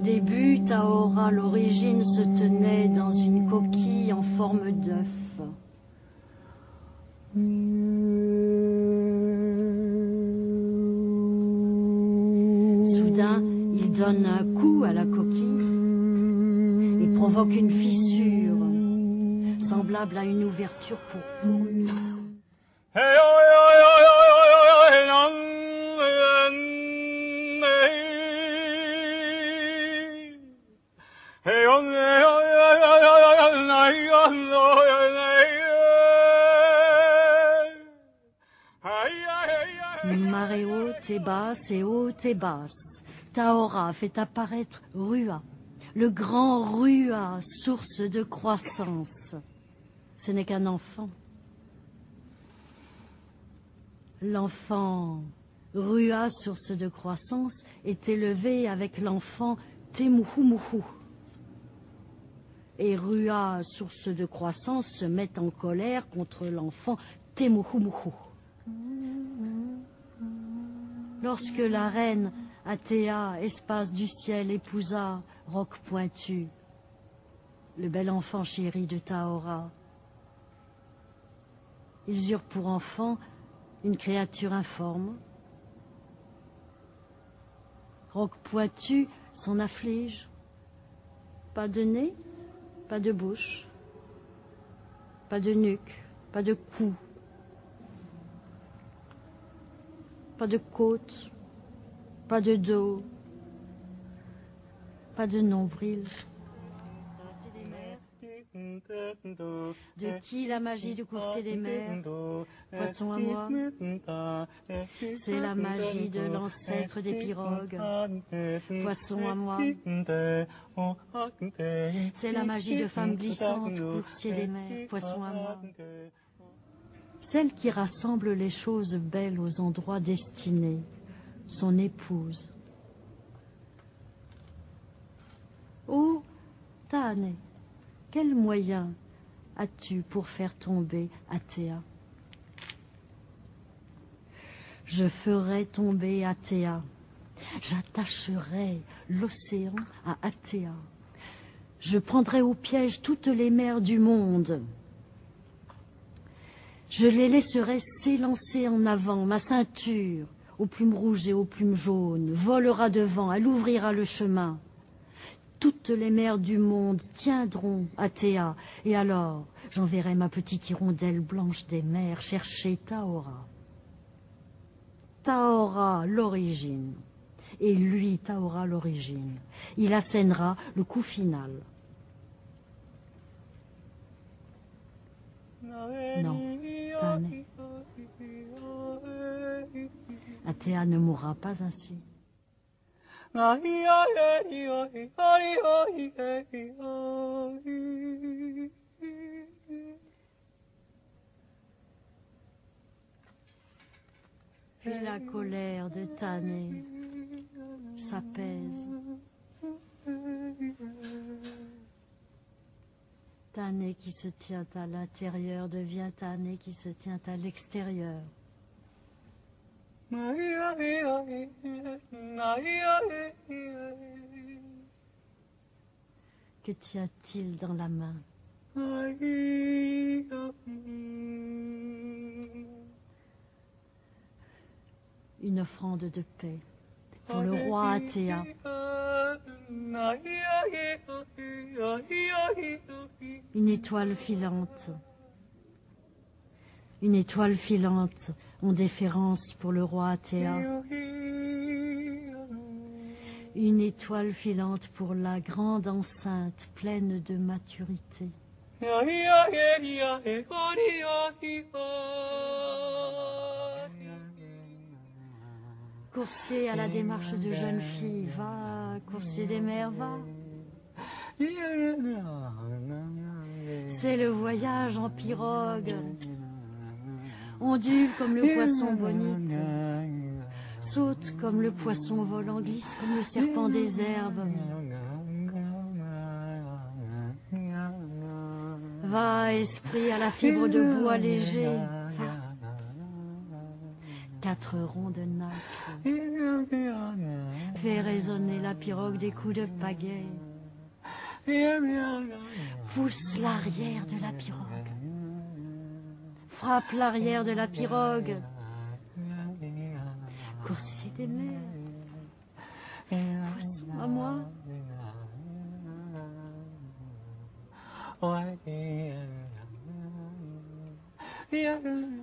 Au début, Tahora, l'origine, se tenait dans une coquille en forme d'œuf. Soudain, il donne un coup à la coquille et provoque une fissure, semblable à une ouverture pour fourmis. Une marée haute et basse et haute et basse, Tahora fait apparaître Rua, le grand Rua, source de croissance. Ce n'est qu'un enfant. L'enfant Rua, source de croissance, est élevé avec l'enfant Temuhumuhu. Et Rua, source de croissance, se met en colère contre l'enfant Temuhumuhu. Lorsque la reine Athéa, espace du ciel, épousa Roc Pointu, le bel enfant chéri de Tahora, ils eurent pour enfant une créature informe. Roc Pointu s'en afflige. Pas de nez, pas de bouche, pas de nuque, pas de cou, pas de côte, pas de dos, pas de nombril. De qui la magie du coursier des mers? Poisson à moi. C'est la magie de l'ancêtre des pirogues. Poisson à moi. C'est la magie de femme glissante, coursier des mers. Poisson à moi. Celle qui rassemble les choses belles aux endroits destinés, son épouse. Ô Tane, quel moyen as-tu pour faire tomber Athéa? Je ferai tomber Athéa. J'attacherai l'océan à Athéa. Je prendrai au piège toutes les mers du monde. Je les laisserai s'élancer en avant. Ma ceinture, aux plumes rouges et aux plumes jaunes, volera devant, elle ouvrira le chemin. Toutes les mers du monde tiendront Athéa, et alors j'enverrai ma petite hirondelle blanche des mers chercher Tahora. Tahora, l'origine. Et lui, Tahora, l'origine. Il assènera le coup final. Non, Tane. Athéa ne mourra pas ainsi. Puis la colère de Tane s'apaise. Tane qui se tient à l'intérieur devient Tane qui se tient à l'extérieur. Que tient-il dans la main? Une offrande de paix pour le roi Athéa. Une étoile filante. Une étoile filante en déférence pour le roi Athéa. Une étoile filante pour la grande enceinte pleine de maturité. Coursier à la démarche de jeune fille, va, coursier des mers, va. C'est le voyage en pirogue. Ondule comme le poisson bonite, saute comme le poisson volant, glisse comme le serpent des herbes. Va, esprit à la fibre de bois léger, va. 4 ronds de nacre. Fais résonner la pirogue des coups de pagaie. Pousse l'arrière de la pirogue. Frappe l'arrière de la pirogue. Coursier des mers. Pousse à moi. Yeah.